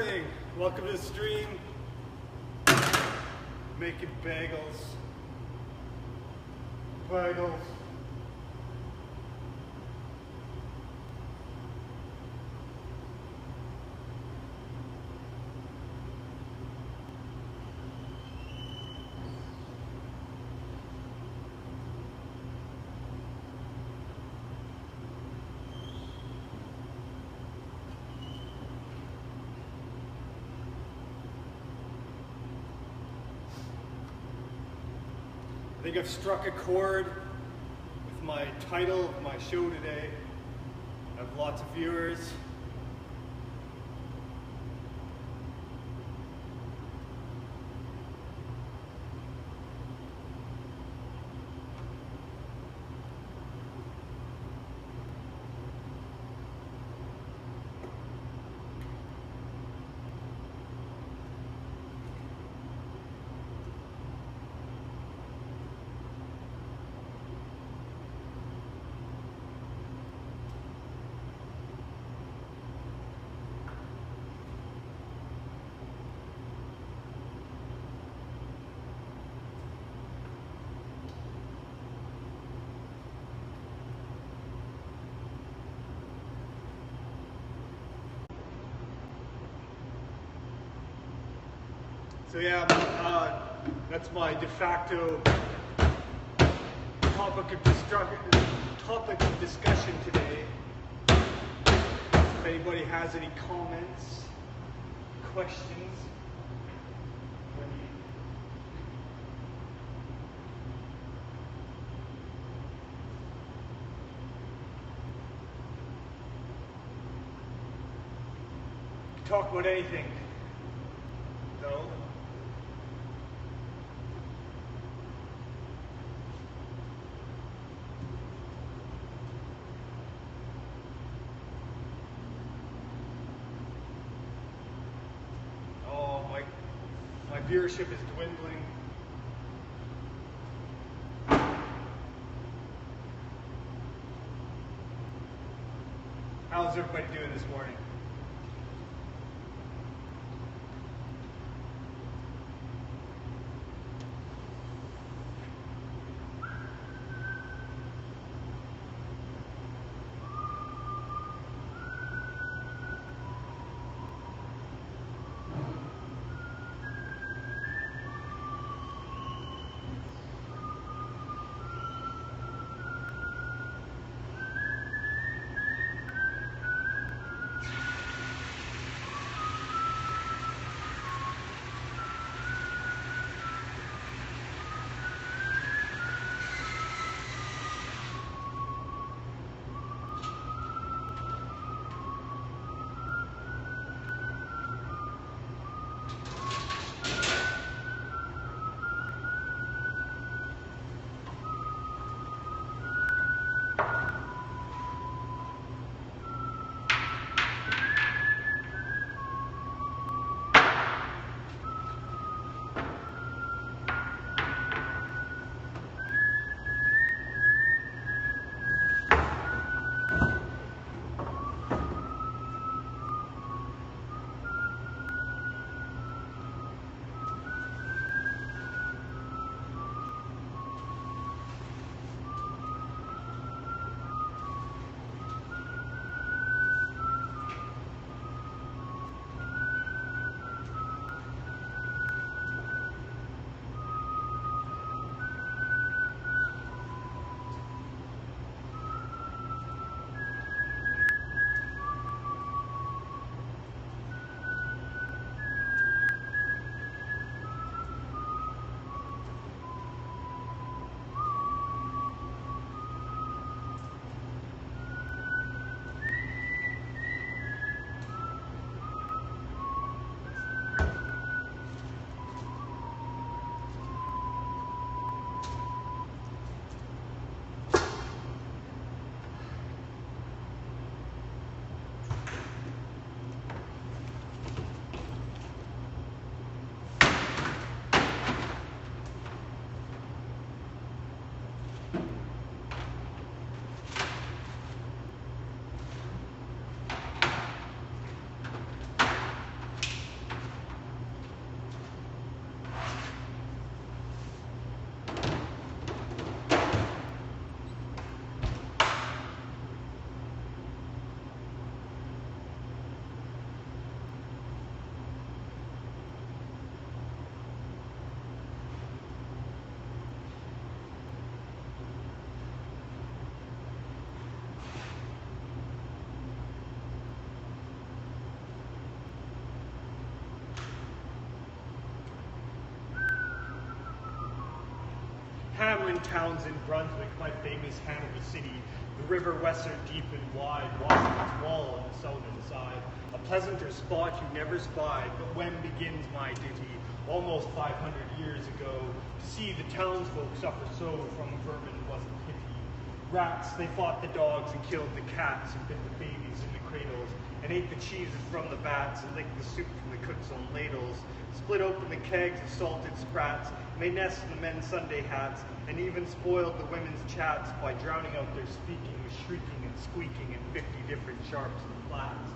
morning. Welcome to the stream. Making bagels. Bagels. I think I've struck a chord with my title of my show today. I have lots of viewers. So yeah, that's my de facto topic of discussion today. If anybody has any comments, questions, talk about anything. No? My viewership is dwindling. How's everybody doing this morning? Hamlin, Townsend, Brunswick, my famous Hanover city, the river Weser deep and wide, washing its wall on the southern side. A pleasanter spot you never spied, but when begins my duty, almost 500 years ago, to see the townsfolk suffer so from vermin wasn't pity. Rats, they fought the dogs and killed the cats and bit the babies in the cradles, and ate the cheeses from the vats and licked the soup from the cooks on ladles, split open the kegs of salted sprats, made nests in the men's Sunday hats, and even spoiled the women's chats by drowning out their speaking with shrieking and squeaking in 50 different sharps and flats.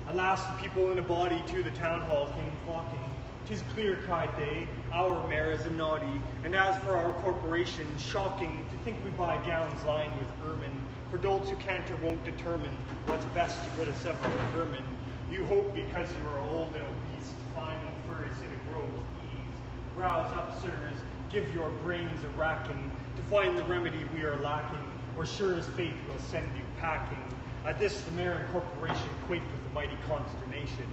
Alas, the people in a body to the town hall came flocking. 'Tis clear, cried they, our mayor is a naughty, and as for our corporation, shocking to think we buy gowns lined with ermine, for dolts who can't or won't determine what's best to rid us of vermin. You hope because you are old and obese to find in furs in a grove of ease. Rouse up, sirs, give your brains a racking to find the remedy we are lacking, or sure as fate will send you packing. At this the mayor and corporation quaked with a mighty consternation.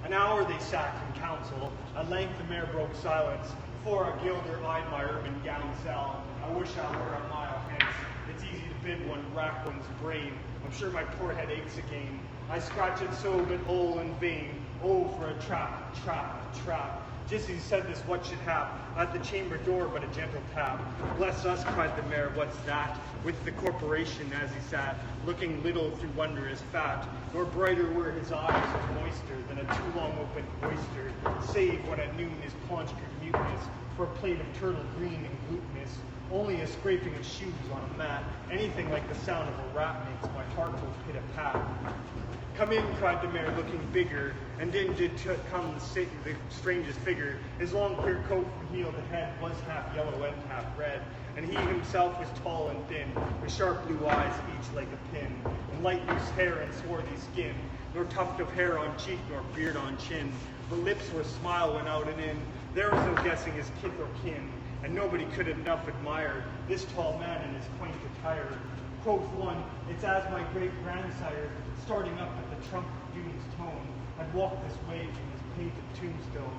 An hour they sat in council. At length the mayor broke silence. Before a gilder eyed my urban gown sell. I wish I were a mile hence. It's easy to bid one, rack one's brain. I'm sure my poor head aches again. I scratch it so, but all in vain. Oh, for a trap, a trap, a trap. Just as he said this, what should hap? At the chamber door, but a gentle tap. Bless us, cried the mayor, what's that? With the corporation as he sat, looking little through wondrous fat, nor brighter were his eyes or moister than a too long open oyster, save when at noon his paunch grew mutinous, for a plate of turtle green and glutinous, only a scraping of shoes on a mat, anything like the sound of a rat makes my heart go pit-a-pat. Come in, cried the mayor, looking bigger, and in did come the strangest figure. His long clear coat from heel to head was half yellow and half red, and he himself was tall and thin, with sharp blue eyes, each like a pin, and light loose hair and swarthy skin, nor tuft of hair on cheek nor beard on chin, but lips where smile went out and in. There was no guessing his kith or kin, and nobody could enough admire this tall man in his quaint attire. Quoth one, it's as my great-grandsire, starting up at the trump of doom's tone, had walked this way from his painted tombstone.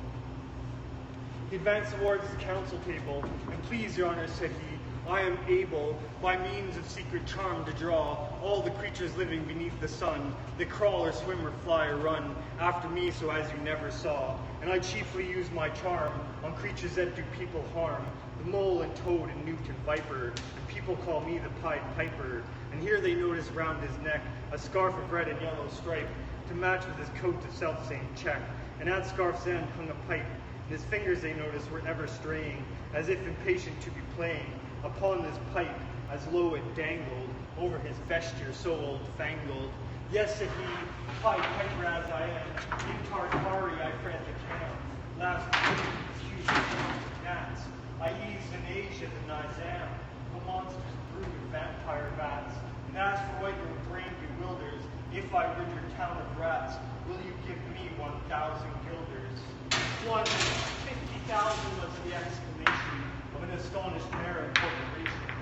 He advanced towards his council table, and please, your honor, said he, I am able, by means of secret charm, to draw all the creatures living beneath the sun, that crawl or swim or fly or run, after me so as you never saw. And I chiefly use my charm on creatures that do people harm, the mole and toad and newt and viper, and people call me the Pied Piper. And here they notice round his neck a scarf of red and yellow stripe, to match with his coat of self-same check, and at scarf's end hung a pipe, and his fingers they noticed were ever straying, as if impatient to be playing upon this pipe, as low it dangled over his vesture so old-fangled. Yes, said he, Pied Piper as I am, in Tartary I fret the camp, last huge gnats, I eased an age at the Nizam, the monsters brood of vampire bats, and as for what your brain bewilders, if I rid your town of rats, will you give me 1,000 guilders? 50,000 was the exclamation of an astonished mayor and corporation.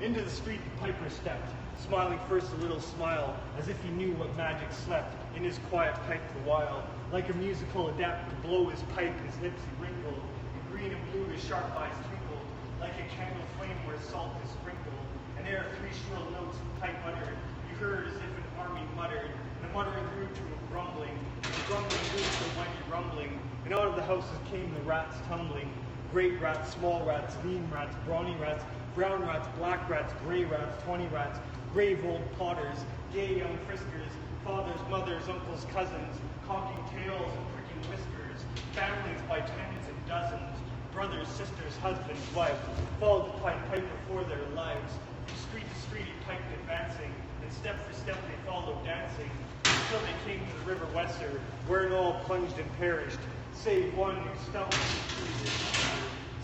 Into the street the piper stepped, smiling first a little smile, as if he knew what magic slept in his quiet pipe the while. Like a musical adept to blow his pipe, his lips he wrinkled, and green and blue his sharp eyes twinkled, like a candle flame where salt is sprinkled. And ere 3 shrill notes the pipe uttered, you heard as if an army muttered, and the muttering grew to a grumbling, and the grumbling grew to a mighty rumbling, and out of the houses came the rats tumbling, great rats, small rats, lean rats, brawny rats, brown rats, black rats, gray rats, 20 rats, grave old potters, gay young friskers, fathers, mothers, uncles, cousins, cocking tails and pricking whiskers, families by tens and dozens, brothers, sisters, husbands, wives, followed the Pied Piper for their lives. From street to street he piped advancing, and step for step they followed dancing, until they came to the river Weser, wherein all plunged and perished, save one who stoutly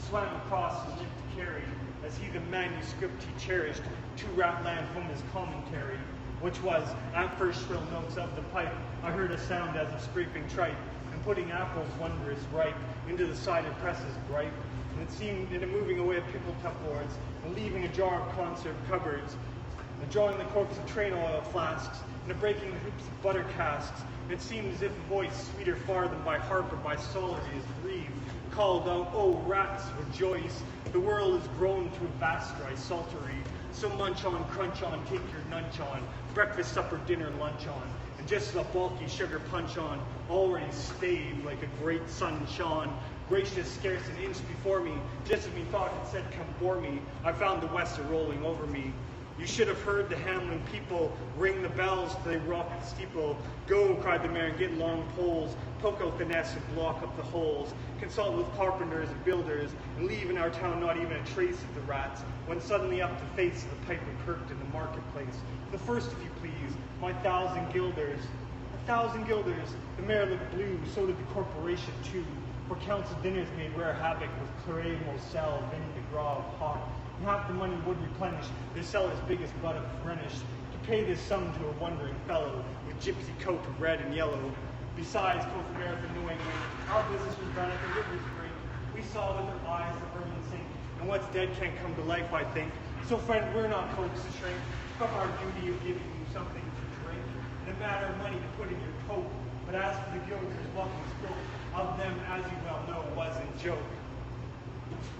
swam across and lived to carry, as he the manuscript he cherished, to Ratland from his commentary, which was, at first shrill notes of the pipe, I heard a sound as of scraping tripe, and putting apples wondrous ripe into the sided presses bright, and it seemed in a moving away of pickled tupboards, and leaving a jar of conserve cupboards, a drawing the corks of train oil flasks, and a breaking the hoops of butter casks. It seemed as if a voice, sweeter far than by harp or by psaltery, is breathed, called out, "Oh, rats, rejoice! The world is grown to a vast dry saltery. So munch on, crunch on, take your nunch on, breakfast, supper, dinner, lunch on, and just as a bulky sugar punch on, already staved like a great sun shone, gracious scarce an inch before me, just as me thought it said, come bore me, I found the west a-rolling over me. You should have heard the Hamlin people ring the bells till they rock the steeple. Go, cried the mayor, and get long poles, poke out the nests and block up the holes, consult with carpenters and builders, and leave in our town not even a trace of the rats, when suddenly up the face of the piper perked in the marketplace. The first, if you please, my 1,000 guilders. 1,000 guilders. The mayor looked blue, so did the corporation too, for council dinners made rare havoc with claret, moselle, vin de gras, hock, and half the money would replenish their cellar's biggest butt of Rhenish, to pay this sum to a wondering fellow, with gypsy coat of red and yellow. Besides, quoth the mayor of the New England, our business was done at the river's brink. We saw with our eyes the vermin sink, and what's dead can't come to life, I think. So, friend, we're not folks to shrink from our duty of giving you something to drink, and a matter of money to put in your coat. But as for the guilders, welcome stroke of them, as you well know, wasn't joke.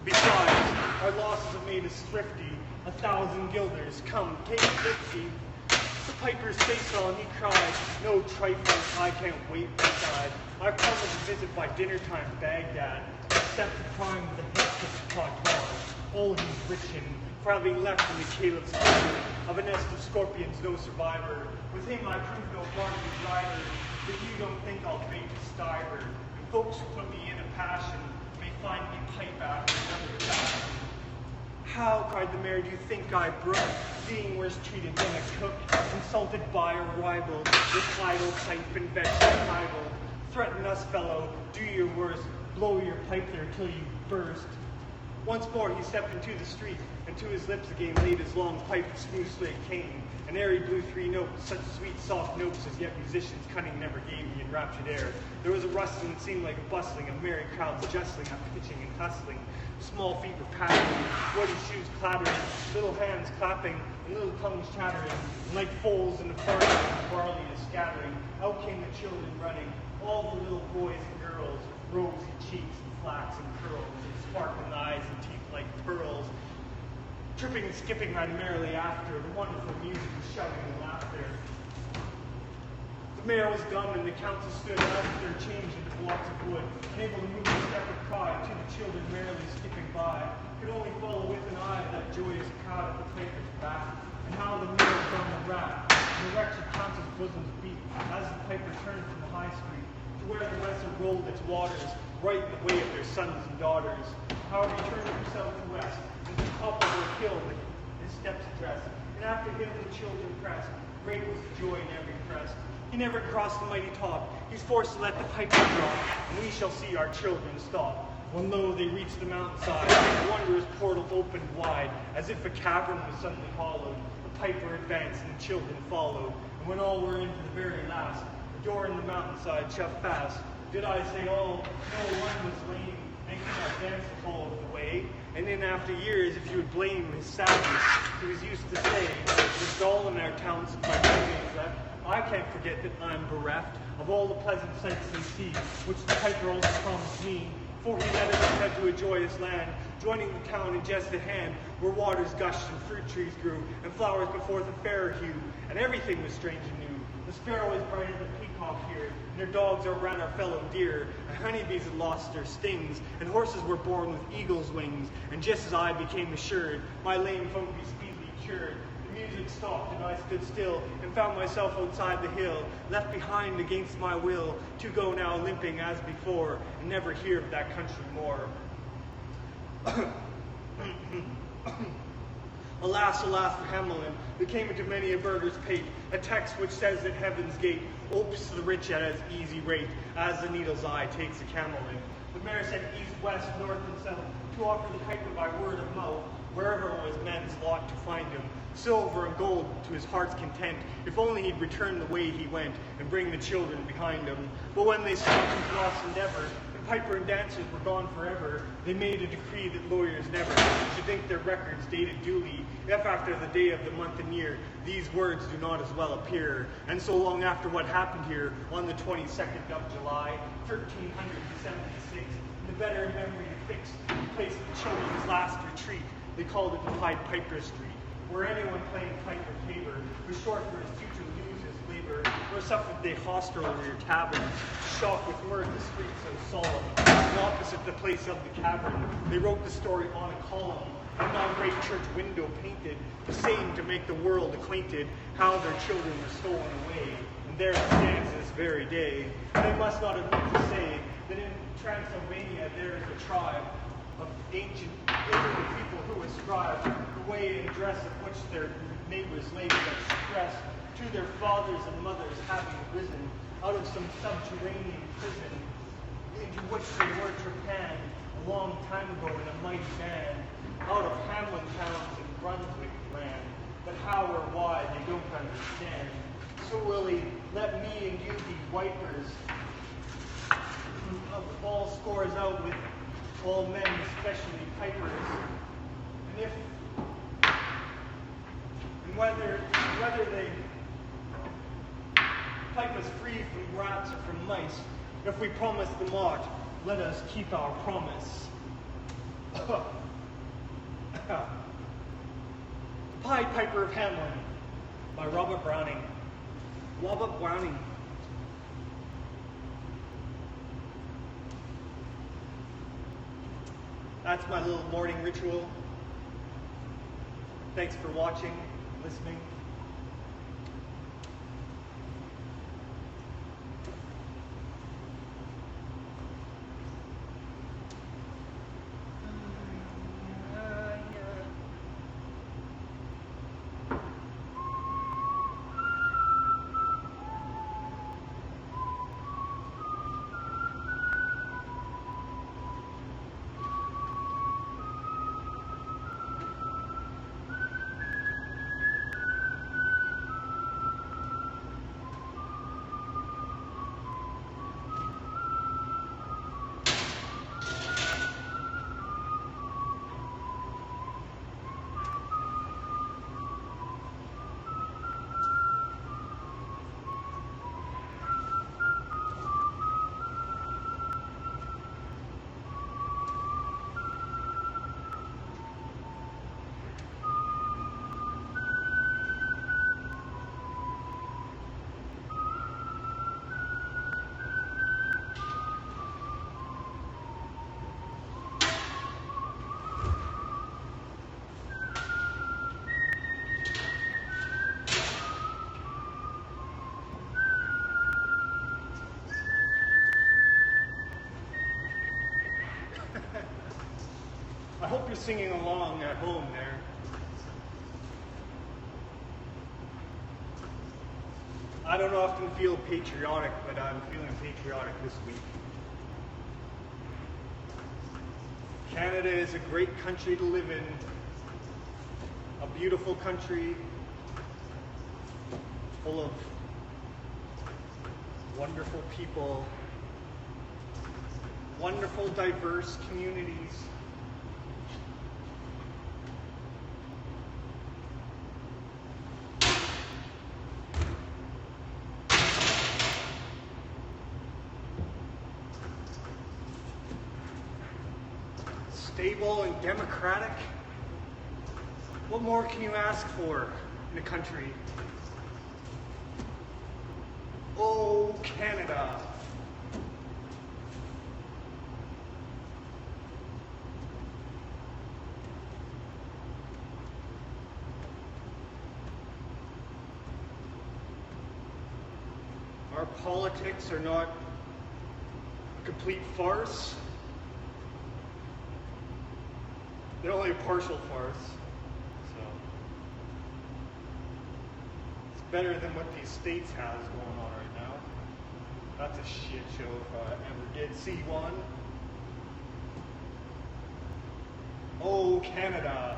Besides, our losses have made us thrifty. 1,000 guilders, come, take 50. The piper's face on, he cried, no trifling, I can't wait beside. I promised a visit by dinner time to Baghdad, except to prime with the hits of the Qatar. Oh, he's rich in, for having left in the caliph's favor, of a nest of scorpions no survivor. With him I prove no bargain rider, but you don't think I'll bait the stiver. And folks who put me in a passion may find me pipe after another fashion. How, cried the mayor, do you think I brook, being worse treated than a cook, insulted by a rival, with idle pipe and vegetable idle? Threaten us, fellow, do your worst, blow your pipe there till you burst. Once more he stepped into the street, and to his lips again laid his long pipe of smooth slate cane, and ere he blew 3 notes, such sweet soft notes as yet musicians cunning never gave the enraptured air. There was a rustling that seemed like a bustling of merry crowds justling up, pitching and tussling. Small feet were pattering, woody shoes clattering, little hands clapping, and little tongues chattering, and like foals in the forest, the barley is scattering. Out came the children running, all the little boys and girls, with rosy cheeks and flaxen curls, and sparkling eyes and teeth like pearls. Tripping and skipping ran merrily after, the wonderful music and shouting and laughter. The mayor was dumb, and the council stood as if their change into blocks of wood, unable to move a step or cry, to the children merrily skipping by, could only follow with an eye that joyous crowd at the piper's back, and how the mayor from the rack, and the wretched council's bosoms beat, as the piper turned from the high street, to where the Weser rolled its waters, right in the way of their sons and daughters. However, he turned himself to west, and to top of the hill his steps addressed, and after him the children pressed, great was the joy in every breast. He never crossed the mighty top, he's forced to let the piper drop, and we shall see our children stop. When lo, they reached the mountainside, the wondrous portal opened wide, as if a cavern was suddenly hollowed. The piper advanced, and the children followed, and when all were in to the very last, the door in the mountainside shut fast. Did I say all? No one was lame, and could not dance the whole of the way. And then after years, if you would blame his sadness, he was used to say, "There's dull in our town since my family left. I can't forget that I'm bereft of all the pleasant sights they see, which the piper also promised me, for he led us ahead to a joyous land, joining the town in just at hand, where waters gushed and fruit trees grew, and flowers before the fairer hue, and everything was strange and new. The sparrow is brighter than the peacock here, and their dogs are around our fellow deer, and honeybees had lost their stings, and horses were born with eagle's wings, and just as I became assured, my lame foe be speedily cured. The music stopped, and I stood still, and found myself outside the hill, left behind against my will, to go now limping as before, and never hear of that country more. Alas, alas for Hamelin, who came into many a burgher's pate, a text which says that heaven's gate opes to the rich at as easy rate as the needle's eye takes a camel in. The mayor said east, west, north, and south, to offer the piper by word of mouth, wherever it was men's lot to find him, silver and gold to his heart's content, if only he'd return the way he went, and bring the children behind him. But when they stopped his lost endeavor, and piper and dancers were gone forever, they made a decree that lawyers never should think their records dated duly, if after the day of the month and year, these words do not as well appear. And so long after what happened here, on the 22nd of July, 1376, in the better memory fixed place of the children's last retreat, they called it the Pied Piper Street, where anyone playing pipe or tabor was short for his future lose his labor, or suffered they hostelry or tavern, shocked with mirth the street so solemn. And opposite the place of the cavern, they wrote the story on a column, and on great church window painted, the same to make the world acquainted, how their children were stolen away. And there it stands this very day. They must not omit to say that in Transylvania there is a tribe of ancient people who ascribe the way and dress of which their neighbors' ladies express to their fathers and mothers having risen out of some subterranean prison into which they were trepanned a long time ago in a mighty band out of Hamlin towns in Brunswick land, but how or why they don't understand. So Willie, let me and you be wipers of the ball scores out with all men, especially pipers. And whether they pipe us free from rats or from mice, if we promise them aught, let us keep our promise. The Pied Piper of Hamlin by Robert Browning. Robert Browning. That's my little morning ritual. Thanks for watching, listening. I hope you're singing along at home there. I don't often feel patriotic, but I'm feeling patriotic this week. Canada is a great country to live in, a beautiful country full of wonderful people, wonderful diverse communities. Stable and democratic. What more can you ask for in a country? Oh, Canada. Our politics are not a complete farce. They're only a partial farce, so it's better than what these states has going on right now. That's a shit show if I ever did see one. Oh, Canada.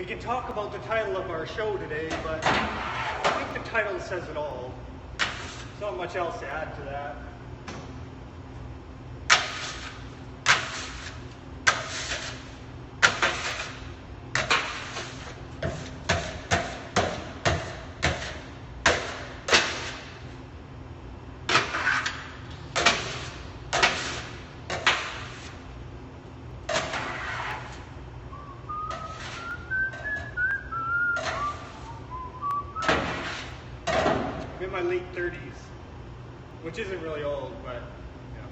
We can talk about the title of our show today, but I think the title says it all. There's not much else to add to that. I'm in my late 30s, which isn't really old, but yeah.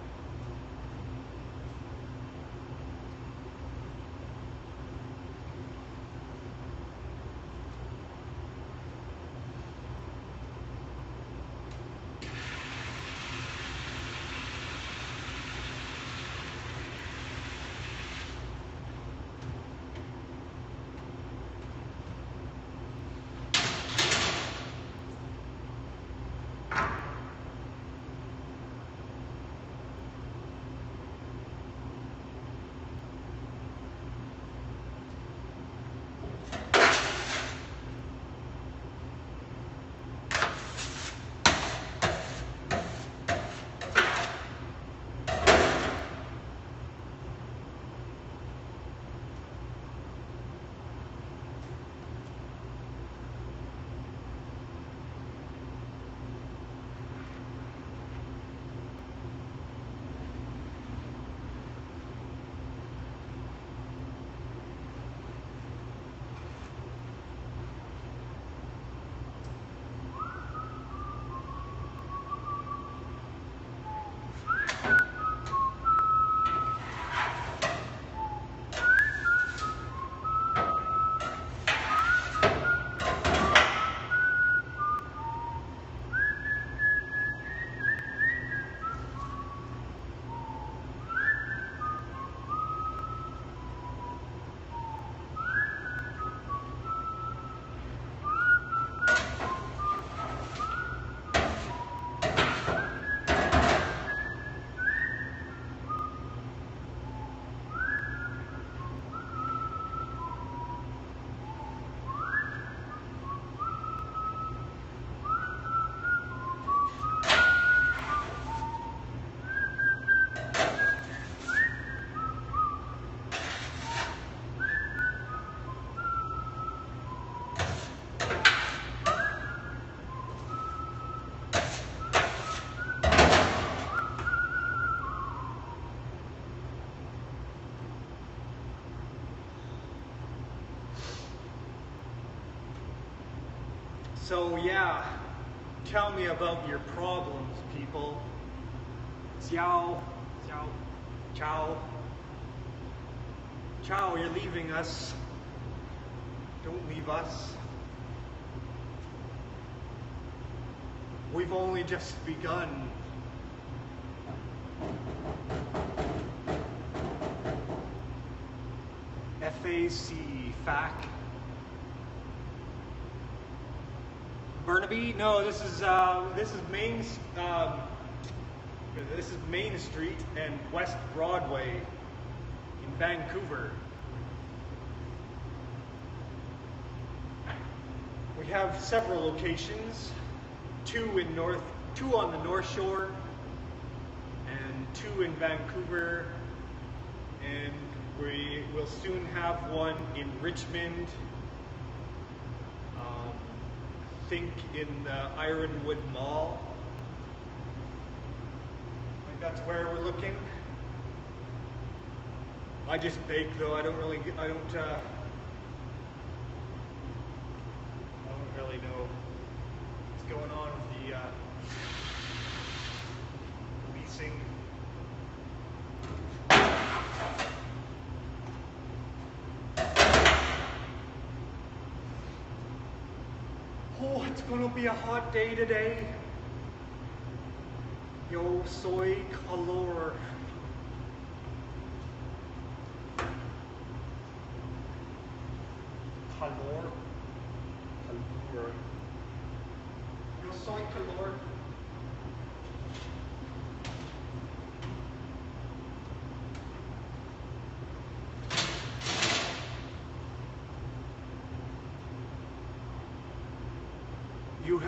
So yeah, tell me about your problems, people. Ciao, ciao, ciao. Ciao, you're leaving us. Don't leave us. We've only just begun. FAC, FAC. Burnaby? No, this is Main. This is Main Street and West Broadway in Vancouver. We have several locations, two on the North Shore, and two in Vancouver, and we will soon have one in Richmond. I think in the Ironwood Mall. I think that's where we're looking. I just bake though. I don't really know what's going on with the leasing. Oh, it's gonna be a hot day today. Yo soy calor. Calor. Calor. Yo soy calor.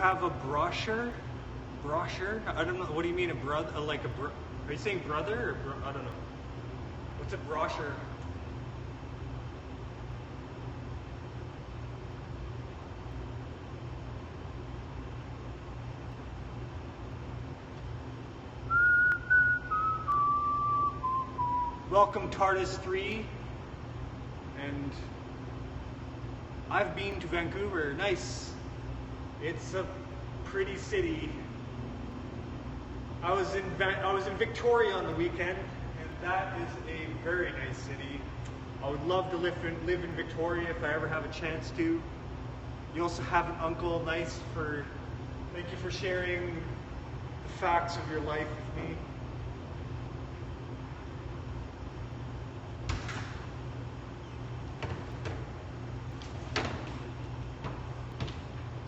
have a brochure? Brochure? I don't know. What do you mean a brother? Are you saying brother or I don't know. What's a brochure? Welcome TARDIS 3, and I've been to Vancouver. Nice. It's a pretty city. I was in Victoria on the weekend, and that is a very nice city. I would love to live in Victoria if I ever have a chance to. You also have an uncle. Nice. Thank you for sharing the facts of your life with me.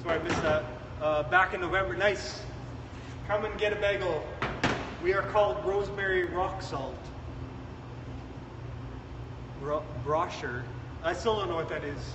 Sorry, I missed that. Back in November. Nice. Come and get a bagel. We are called rosemary rock salt. Brochure. I still don't know what that is.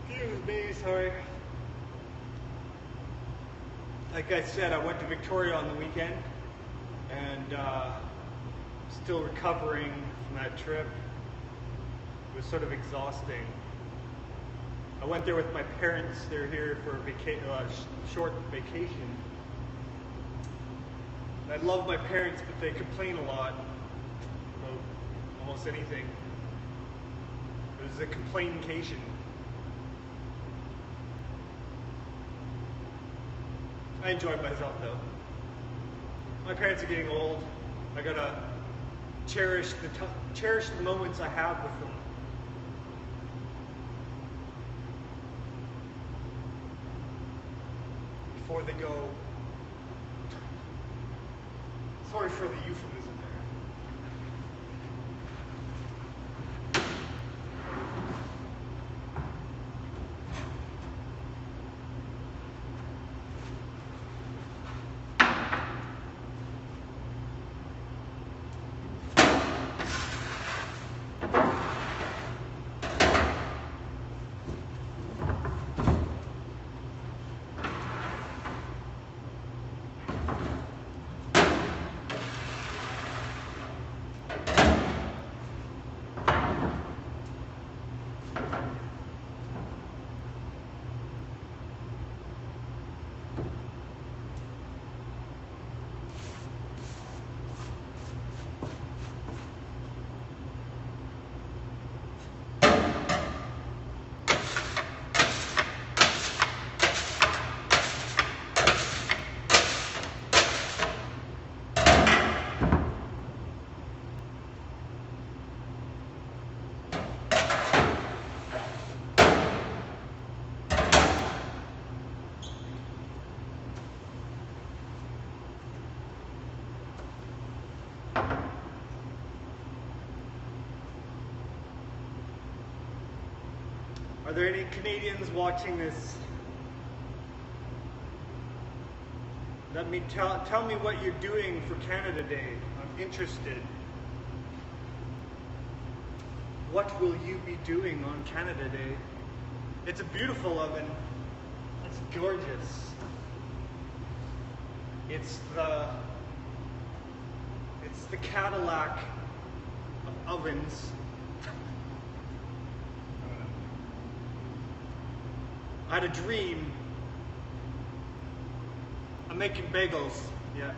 Excuse me, sorry. Like I said, I went to Victoria on the weekend, and still recovering from that trip. It was sort of exhausting. I went there with my parents. They're here for a short vacation. I love my parents, but they complain a lot about almost anything. It was a complaincation. I enjoyed myself though. My parents are getting old. I gotta cherish the moments I have with them. Before they go. Sorry for the euphemism there. Are there any Canadians watching this? Tell me what you're doing for Canada Day. I'm interested. What will you be doing on Canada Day? It's a beautiful oven. It's gorgeous. It's the Cadillac of ovens. I had a dream. I'm making bagels. Yeah.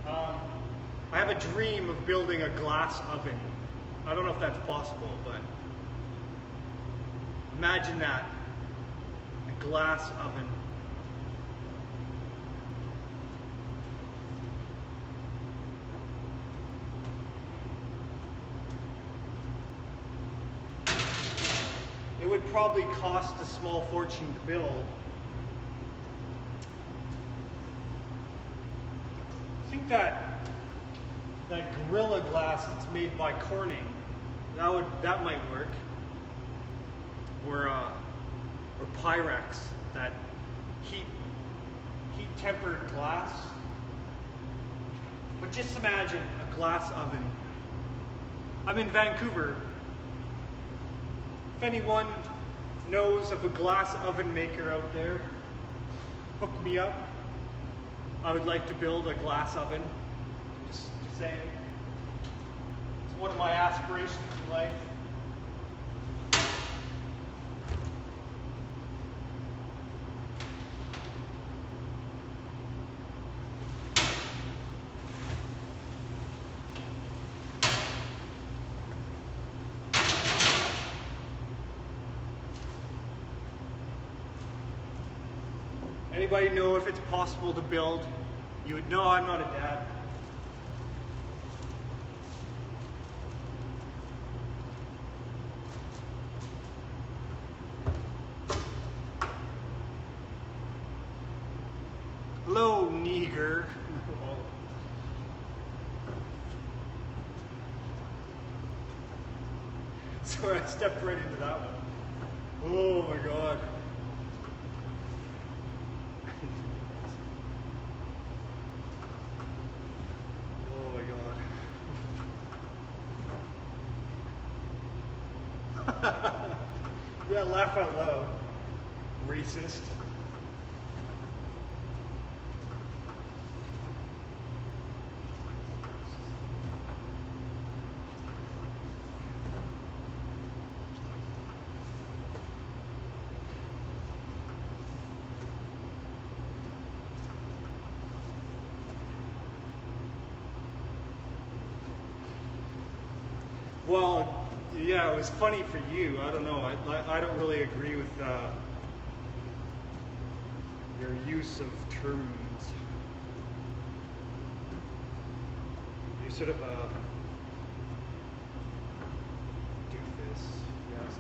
I have a dream of building a glass oven. I don't know if that's possible, but imagine that. A glass oven. It would probably cost a small fortune to build. I think that Gorilla Glass that's made by Corning, that might work. Or Pyrex, that heat tempered glass. But just imagine a glass oven. I'm in Vancouver. If anyone knows of a glass oven maker out there, hook me up. I would like to build a glass oven. Just saying. It's one of my aspirations in life. Anybody know if it's possible to build? You would know I'm not a dad. Hello, nigger. Sorry, I stepped right into that one. Oh my God. Yeah, laugh out loud. Racist. Well, yeah, it was funny for you. I don't know. I don't really agree with your use of terms. You're sort of a doofus. Yes.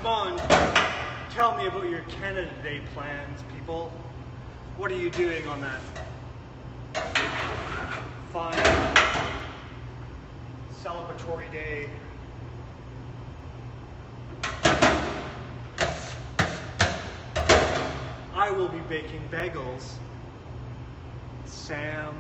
Come on, tell me about your Canada Day plans, people. What are you doing on that fine celebratory day? I will be baking bagels. Sam.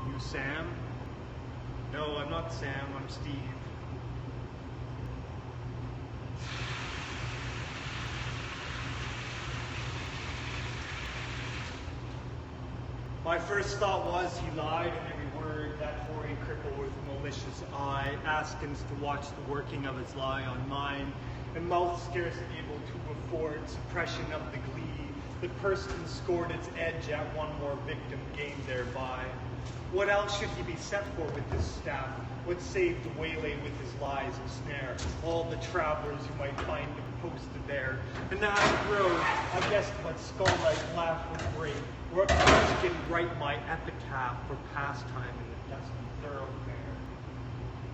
You Sam? No, I'm not Sam, I'm Steve. My first thought was he lied in every word, that hoary cripple with a malicious eye, askance to watch the working of his lie on mine, and mouth scarce able to afford suppression of the glee, the person scored its edge at one more victim gained thereby. What else should he be set for with this staff? What saved the waylay with his lies and snare? All the travelers who might find him posted there. And as it rose, I guessed what skull-like laugh would break, or a question write my epitaph for pastime in the dusty thoroughfare.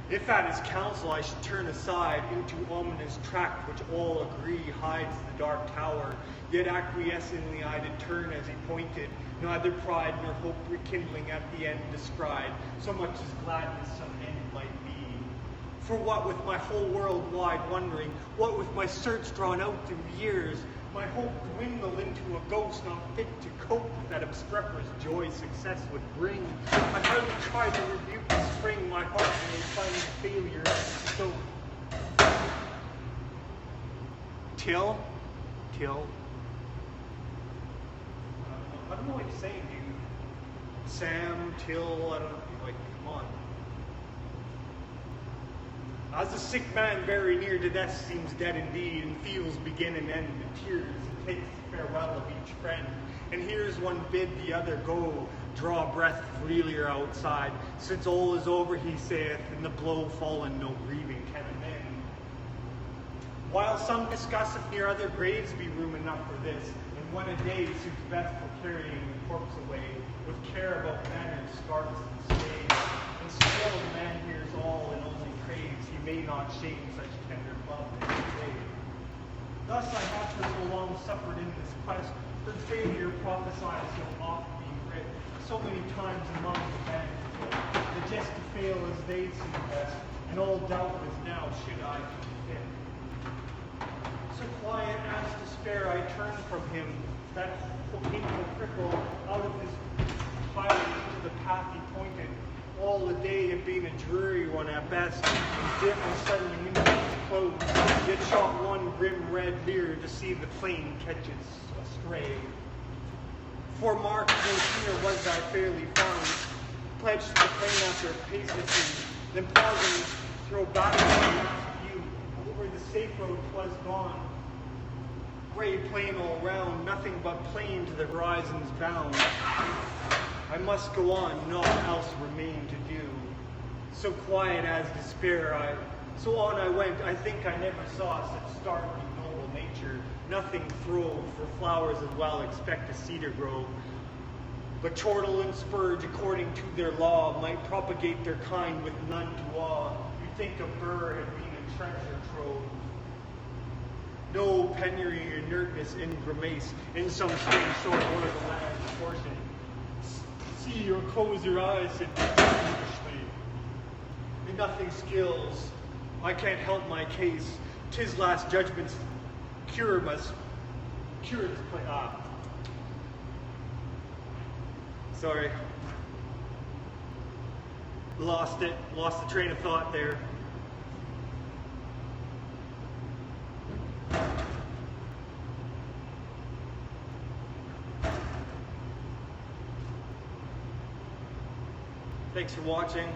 If at his counsel I should turn aside into ominous tract which all agree hides the dark tower, yet acquiescently I did turn as he pointed, neither pride nor hope rekindling at the end descried, so much as gladness some end might be. For what with my whole world wide wondering, what with my search drawn out through years, my hope dwindled into a ghost not fit to cope with that obstreperous joy success would bring. I hardly tried to rebuke the spring, my heart may find failure so. Till? I don't know what you're saying, dude. Sam, Till, I don't know. Like, come on. As the sick man very near to death seems dead indeed, and feels begin and end in tears, he takes farewell of each friend, and hears one bid the other go, draw breath freelier outside, since all is over, he saith, and the blow fallen no grieving can amend. While some discuss if near other graves be room enough for this, and when a day suits best for carrying the corpse away, with care about banners, scarfs, and staves, and still the man hears all and only craves, he may not shame such tender love as he gave. Thus I have for so long suffered in this quest, for failure prophesied so oft being writ, so many times among the band, that just to fail as they see best, and all doubtless now should I be fit. So quiet as despair I turn from him, that painful cripple out of his highway into the path he pointed, all the day it being a dreary one at best, and dim and suddenly windows closed, yet shot one grim red leer to see the plain catches astray. For mark no sooner was I fairly found, pledged to the plain after pacing, then pausing to throw back the last view, over the safe road 'twas gone. Gray plain all round, nothing but plain to the horizon's bound. I must go on, naught else remained to do. So quiet as despair so on I went. I think I never saw such stark and noble nature. Nothing throve, for flowers as well expect a cedar grove. But chortle and spurge, according to their law, might propagate their kind with none to awe. You'd think a burr had been a treasure trove. No penury or inertness in grimace, in some strange sort were the land's portion. See or close your eyes, said foolishly. Me nothing skills. I can't help my case. 'Tis last judgment's cure this place. Sorry. Lost the train of thought there. Thanks for watching.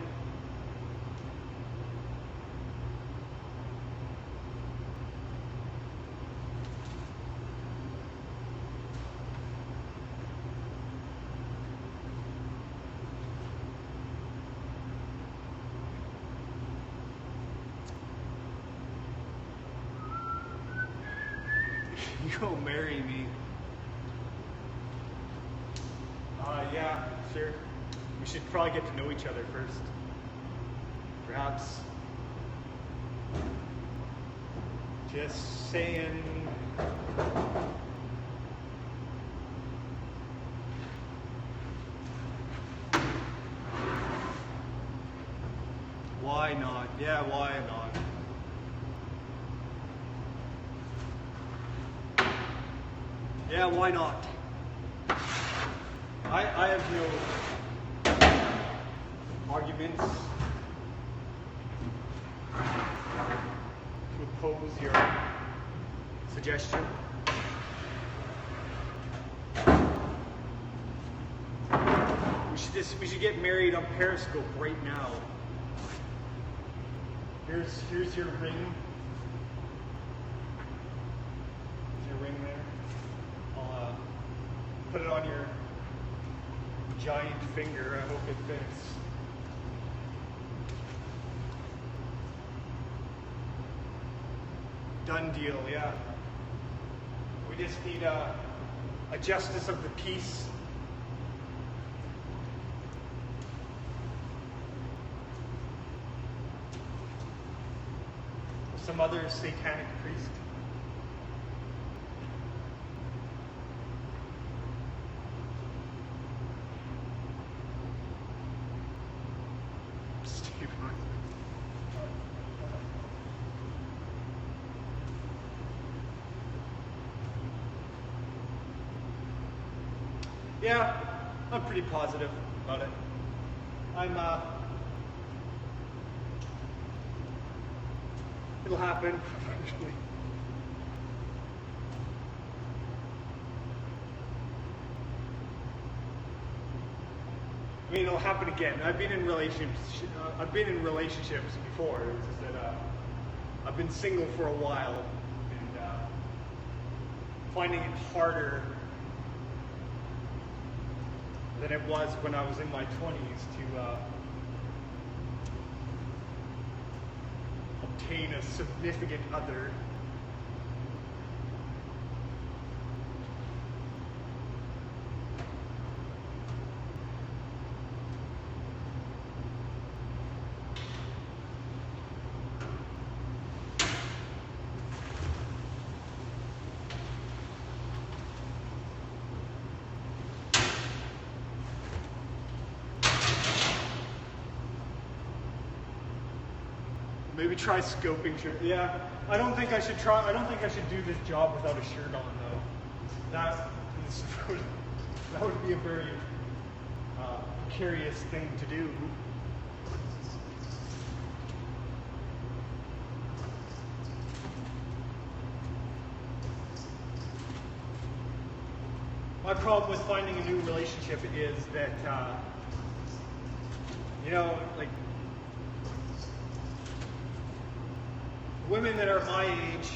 You'll marry me. Yeah, sure. We should probably get to know each other first. Perhaps. Just saying. Why not? Yeah, why not? Yeah, why not? I have no arguments to oppose your suggestion. We should get married on Periscope right now. Here's your ring. There's your ring there. I'll put it on your giant finger. I hope it fits. Done deal, yeah. We just need a justice of the peace. Some other satanic priest. Steve. Yeah, I'm pretty positive about it. It'll happen eventually. I mean, it'll happen again. I've been in relationships before. It's just that I've been single for a while, and finding it harder than it was when I was in my 20s to obtain a significant other. Maybe try scoping shirt. Yeah, I don't think I should do this job without a shirt on though. That would be a very precarious thing to do. My problem with finding a new relationship is that like, women that are my age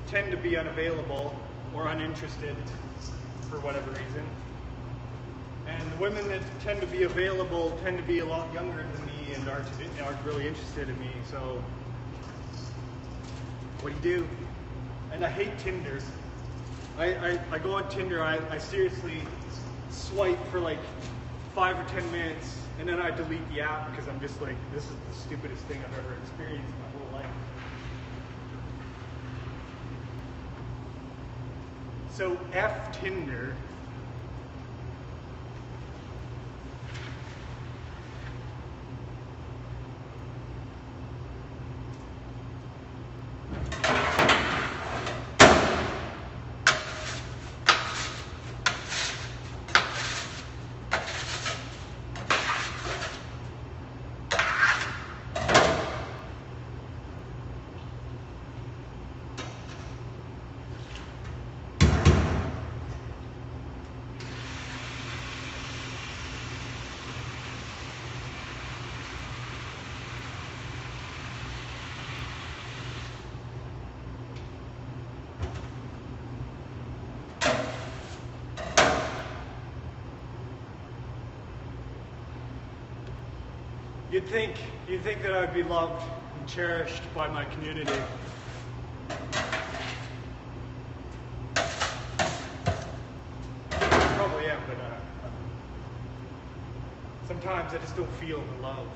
tend to be unavailable or uninterested for whatever reason. And the women that tend to be available tend to be a lot younger than me and aren't really interested in me. So what do you do? And I hate Tinder. I go on Tinder, I seriously swipe for like 5 or 10 minutes, and then I delete the app because I'm just like, this is the stupidest thing I've ever experienced in my whole life. So F Tinder. You'd think that I'd be loved and cherished by my community. Probably am, but sometimes I just don't feel the love.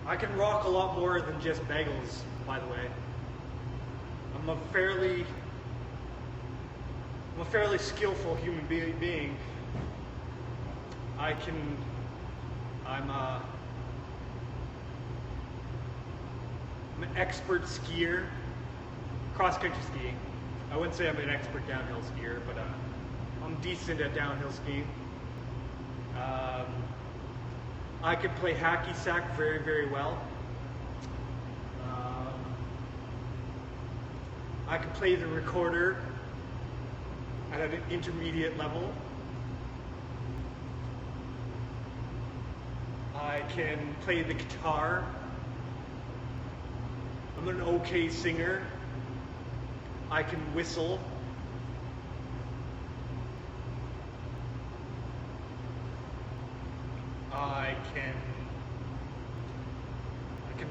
I can rock a lot more than just bagels, by the way. I'm a fairly skillful human being. I'm an expert skier, cross-country skiing. I wouldn't say I'm an expert downhill skier, but I'm decent at downhill skiing. I can play hacky sack very, very well. I can play the recorder at an intermediate level. I can play the guitar. I'm an okay singer. I can whistle. I can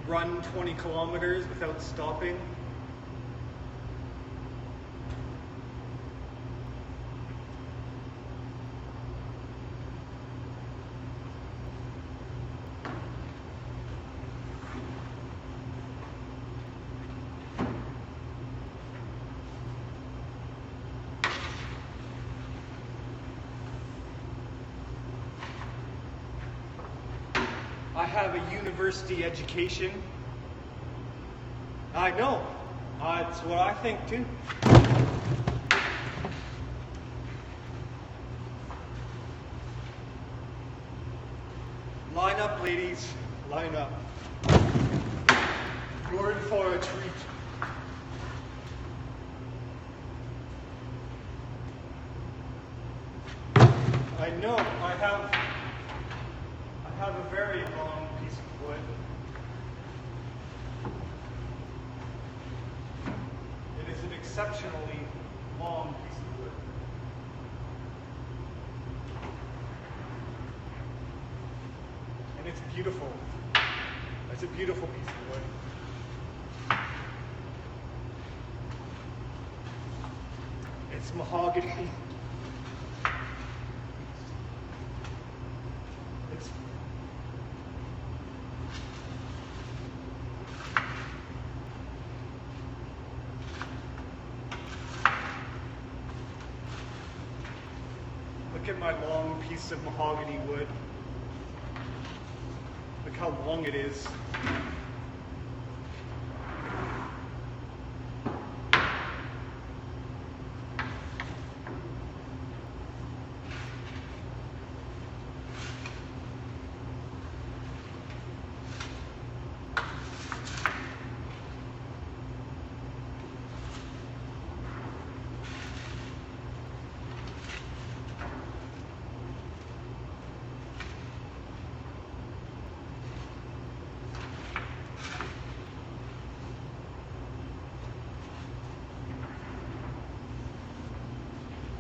run 20 kilometers without stopping. I have a university education. I know. It's what I think too. Line up, ladies. Line up. You're in for a treat. I know. I have a very long piece of wood. It is an exceptionally long piece of wood. And it's beautiful. It's a beautiful piece of wood. It's mahogany. Look at my long piece of mahogany wood. Look how long it is.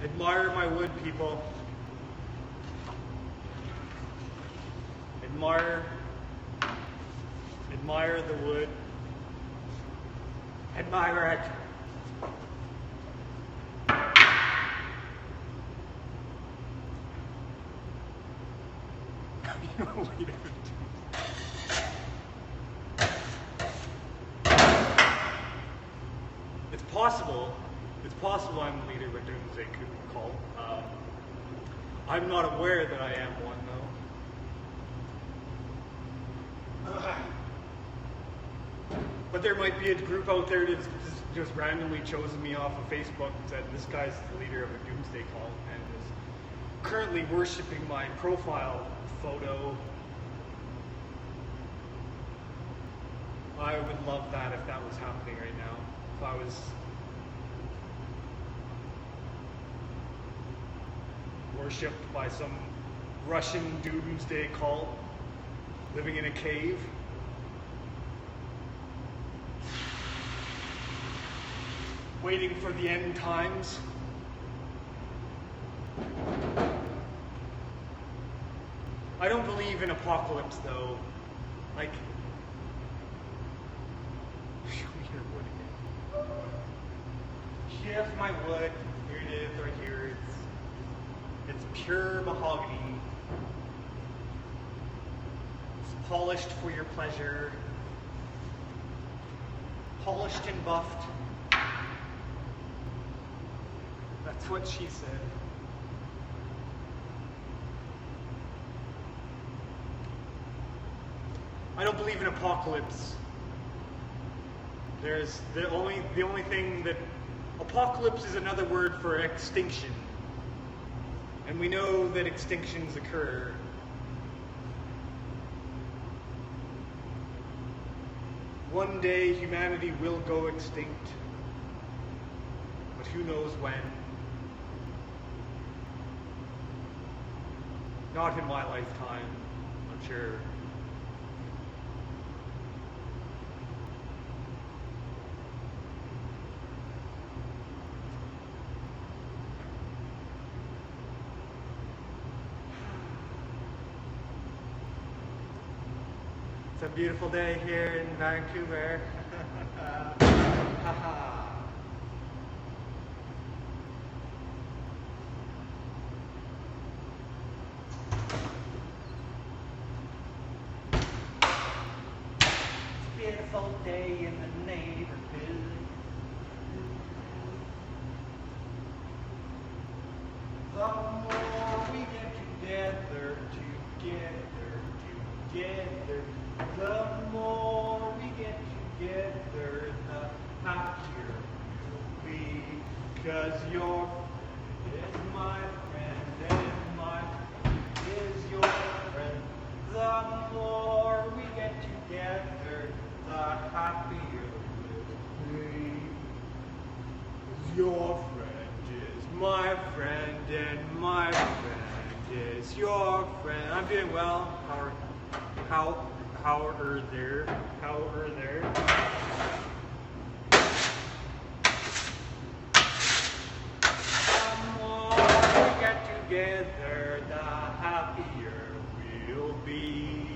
Admire my wood, people. Admire the wood. Admire it. Wait a minute. It's possible I'm the leader of a doomsday cult. I'm not aware that I am one, though. But there might be a group out there that's just randomly chosen me off of Facebook and said, this guy's the leader of a doomsday cult and is currently worshipping my profile photo. I would love that if that was happening right now. If I was worshipped by some Russian doomsday cult living in a cave. Waiting for the end times. I don't believe in apocalypse though. Like, here's my wood. Here it is, right here. It's pure mahogany. It's polished for your pleasure, polished and buffed. That's what she said. I don't believe in apocalypse. There's the only thing that apocalypse is another word for extinction. And we know that extinctions occur. One day humanity will go extinct, but who knows when? Not in my lifetime, I'm sure. It's a beautiful day here in Vancouver. It's a beautiful day in the neighborhood. The more we get together, the more we get together, the happier we'll be. 'Cause your friend is my friend, and my friend is your friend. The more we get together, the happier we'll be. 'Cause your friend is my friend, and my friend is your friend. I'm doing well. How are there? The more we get together, the happier we'll be.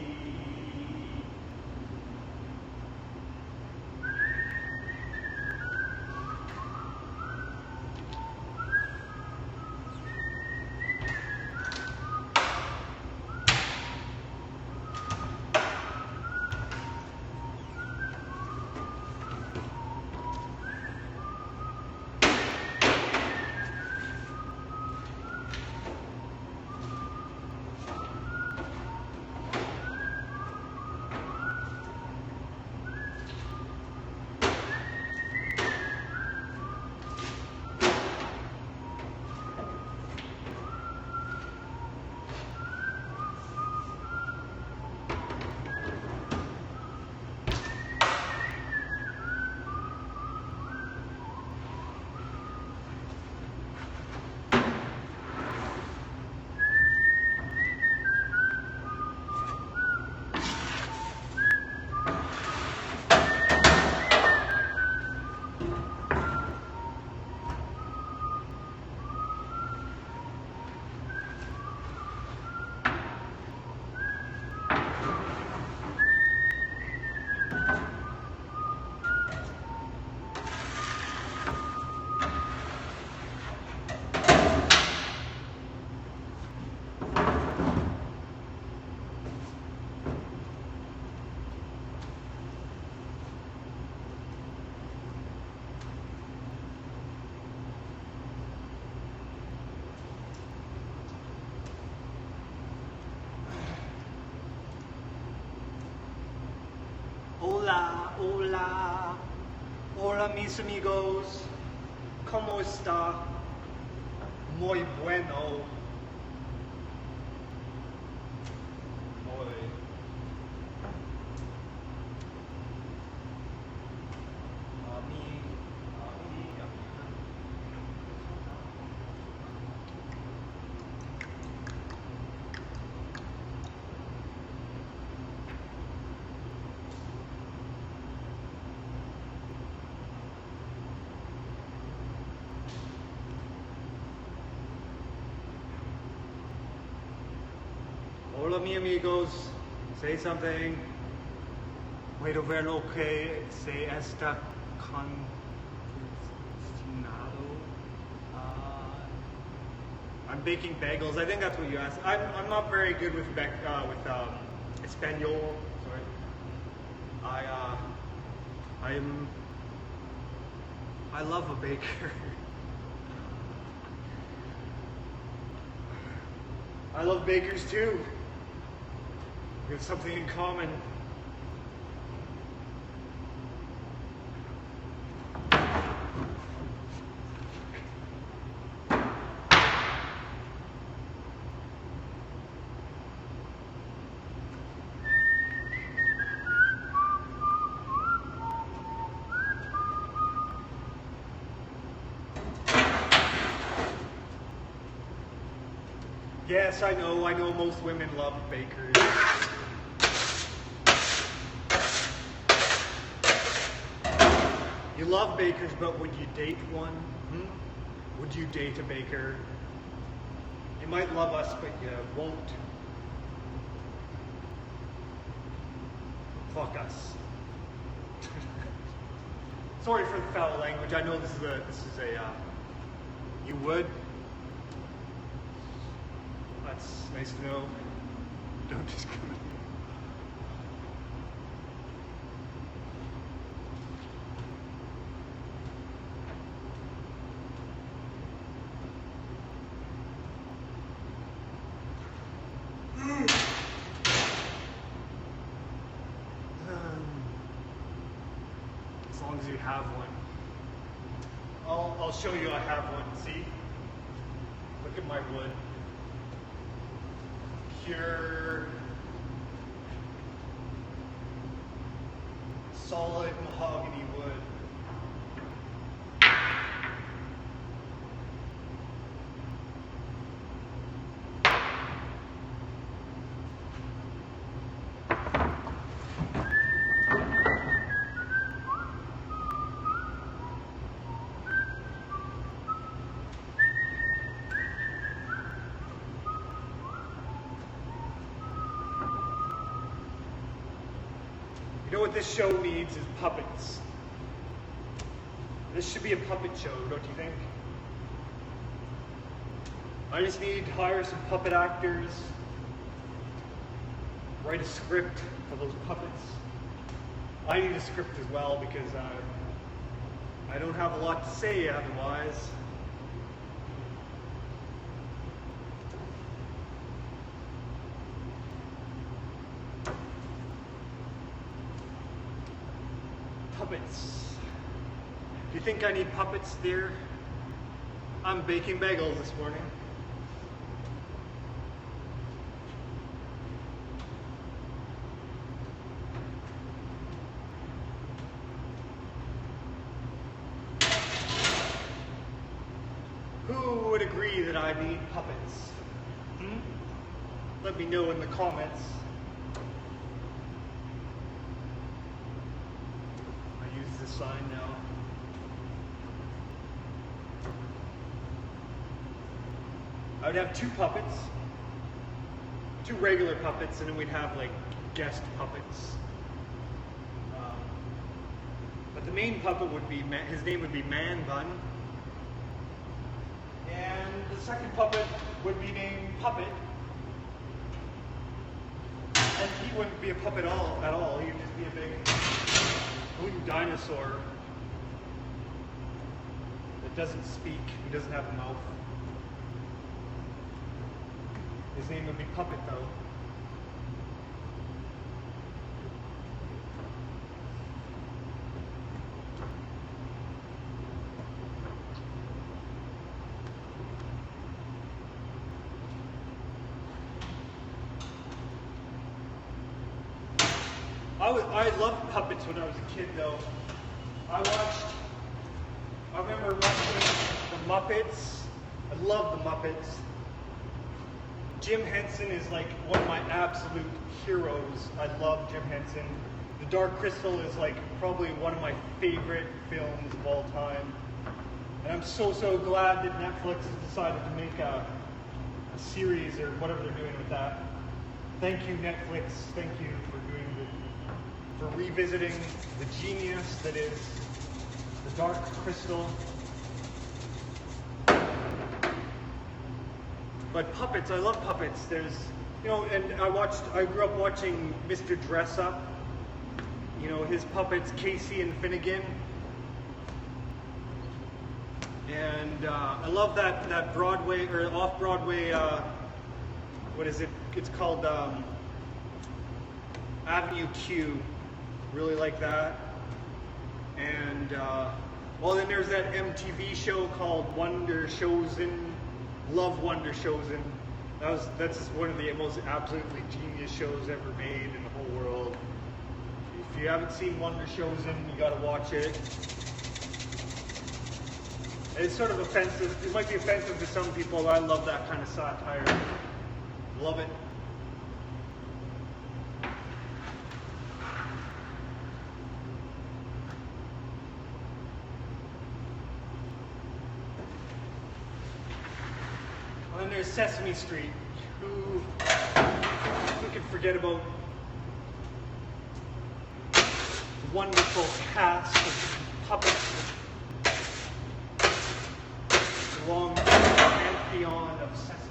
Hola mis amigos, ¿cómo está? Muy bueno. Hola mi amigos, say something. Puedo ver lo que se está cocinando. I'm baking bagels. I think that's what you asked. I'm not very good with Espanol. Sorry. I love a baker. I love bakers too. We have something in common. Yes, I know most women love bakers. You love bakers, but would you date one? Would you date a baker? You might love us, but you won't. Fuck us. Sorry for the foul language. I know this is a you would. That's nice to know. Don't discriminate. As long as you have one. I'll show you I have one. See? Look at my wood. Pure, solid mahogany wood. You know what this show needs is puppets. This should be a puppet show, don't you think? I just need to hire some puppet actors, write a script for those puppets. I need a script as well because I don't have a lot to say otherwise. Puppets. Do you think I need puppets, dear? I'm baking bagels this morning. Who would agree that I need puppets? Let me know in the comments. The sign now. I would have two puppets, two regular puppets, and then we'd have like guest puppets. But the main puppet would be, his name would be Man Bun. And the second puppet would be named Puppet. And he wouldn't be a puppet at all. He would just be a big blue dinosaur that doesn't speak, he doesn't have a mouth. His name would be Puppet though. I loved puppets when I was a kid though. I remember watching the Muppets. I love the Muppets. Jim Henson is like one of my absolute heroes. I love Jim Henson. The Dark Crystal is like probably one of my favorite films of all time. And I'm so glad that Netflix has decided to make a series or whatever they're doing with that. Thank you, Netflix. Thank you for revisiting the genius that is the Dark Crystal. But puppets, I love puppets. There's You know, and I grew up watching Mr. Dress Up. You know, his puppets, Casey and Finnegan. And I love that Broadway, or off-Broadway, what is it? It's called Avenue Q. Really like that. And, well, then there's that MTV show called Wonder Chosen. Love Wonder Chosen. That's just one of the most absolutely genius shows ever made in the whole world. If you haven't seen Wonder Chosen, you gotta watch it. It's sort of offensive. It might be offensive to some people. I love that kind of satire. Love it. And then there's Sesame Street. Who could forget about the wonderful cast of puppets? The long pantheon of Sesame Street.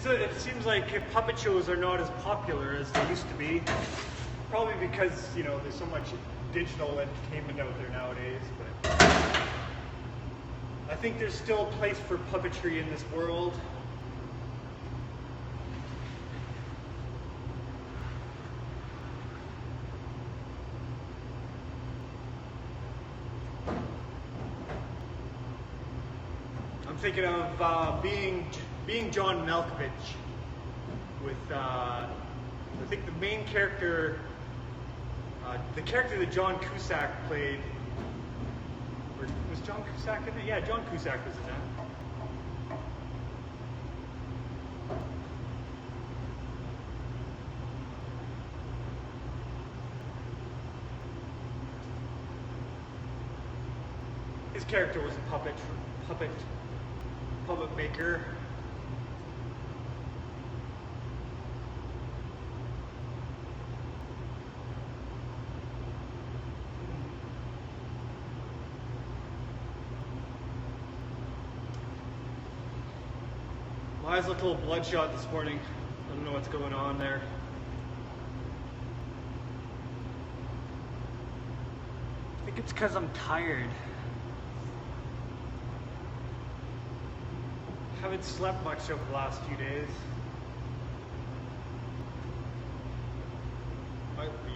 It seems like puppet shows are not as popular as they used to be. Probably because, you know, there's so much digital entertainment out there nowadays. But I think there's still a place for puppetry in this world. I'm thinking of being John Malkovich with, I think the main character, the character that John Cusack played, or was John Cusack in it? Yeah, John Cusack was in that. His character was a puppet maker. My eyes look a little bloodshot this morning. I don't know what's going on there. I think it's because I'm tired. Haven't slept much over the last few days. Might be.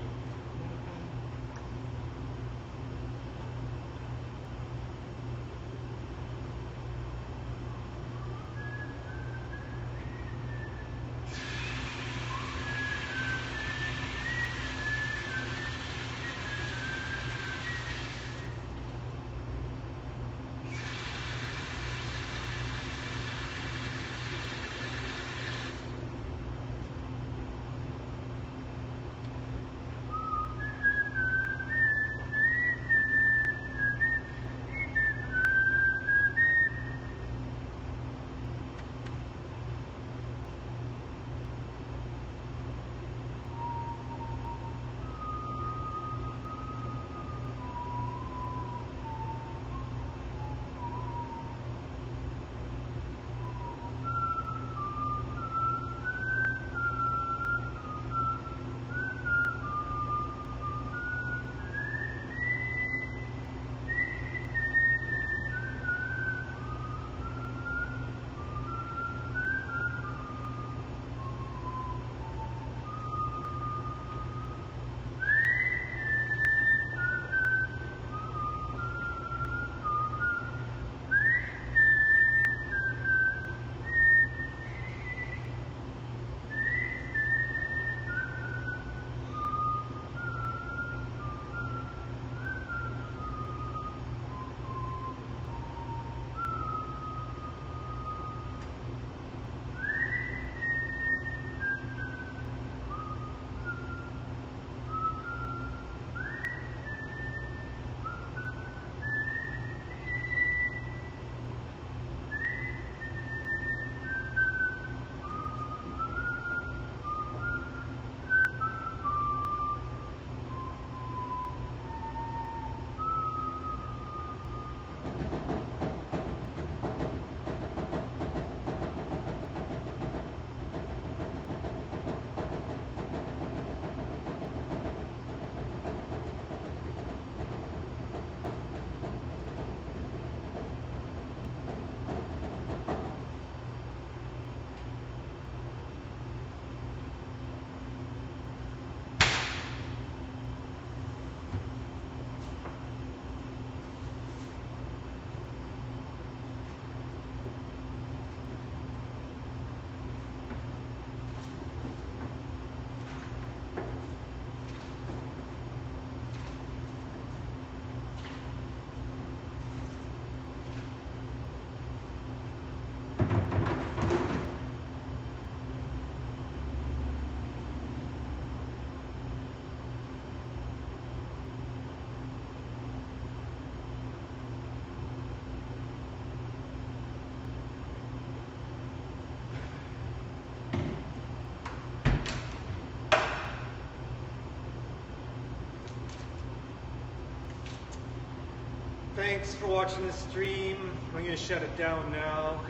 thanks for watching the stream. I'm gonna shut it down now.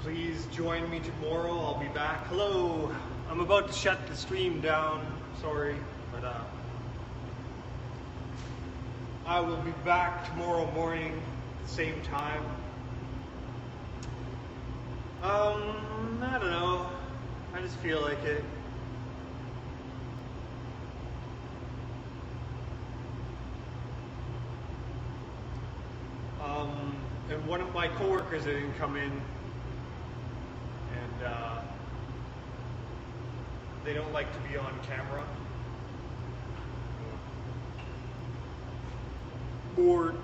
Please join me tomorrow. I'll be back. Hello. I'm about to shut the stream down. Sorry, but I will be back tomorrow morning at the same time. I don't know. I just feel like it. And one of my coworkers didn't come in, and they don't like to be on camera. Bored.